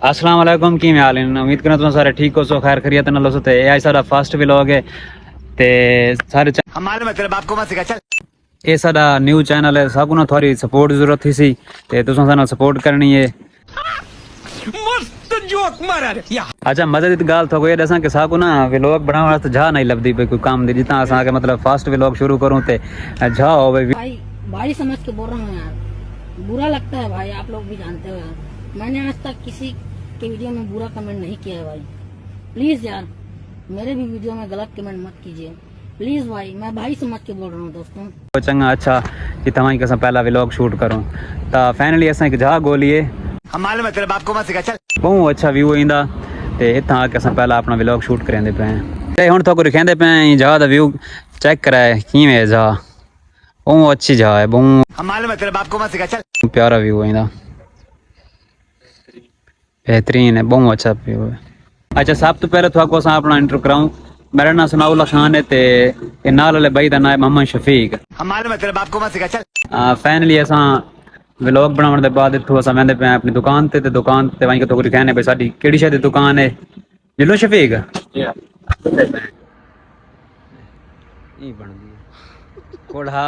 अस्सलाम वालेकुम की हाल है। उम्मीद करना तुम सारे ठीक हो सो खैर खैरियत नाल हो। ते आज साडा फर्स्ट व्लॉग है ते सारे हमारे मतलब बाप को मत सिखा चल। ये साडा न्यू चैनल है। सबको ना थोड़ी सपोर्ट जरूरत थी सी ते तुसां सानू सपोर्ट करनी है। मस्त जोक मारा रे या अच्छा मजे दी गाल तो कोई दसा कि साकू ना व्लॉग बनाने वास्ते जा नहीं लभदी पे कोई काम दी जितना असा के मतलब फर्स्ट व्लॉग शुरू करूं ते जा होवे। भाई भाई समझ के बोल रहा हूँ यार, बुरा लगता है भाई, आप लोग भी जानते हो यार। मैंने आज तक किसी के वीडियो में बुरा कमेंट नहीं किया है भाई। प्लीज यार मेरे भी वीडियो में गलत कमेंट मत कीजिए प्लीज भाई, मैं भाई समझ के बोल रहा हूँ दोस्तों। चंगा अच्छा कि तव्हां के पहला व्लॉग शूट करूं ता फाइनली असा एक जा गोलिए हमारे मतलब बाप को मत सिखा चल। बहुत अच्छा व्यू इंदा ते इत्थां आके असां पहला अपना व्लॉग शूट करेंदे पे ते हुण तो दिखांदे पे जगह दा व्यू चेक कराए किवें है जा। बहुत अच्छी जगह है, बहुत हमारे मतलब बाप को मत सिखा चल। प्यारा व्यू है इंदा, बेहतरीन है, बहुत अच्छा व्यू है। अच्छा सब तो पहले थोड़ा को अपना इंट्रो कराऊं। मेरा नाम सनाउल्ला खान है ते नाल वाले भाई दा नाम है मोहम्मद शफीक। हमारे मतलब बाप को मत सिखा चल। फाइनली असां व्लॉग बनाने के बाद इत्थों असां वेंदे पे अपनी दुकान ते दुकान ते वहीं तो दिखाने पे साडी केड़ी शे दी दुकान है जिलो शफीक ई बन गई कोढ़ा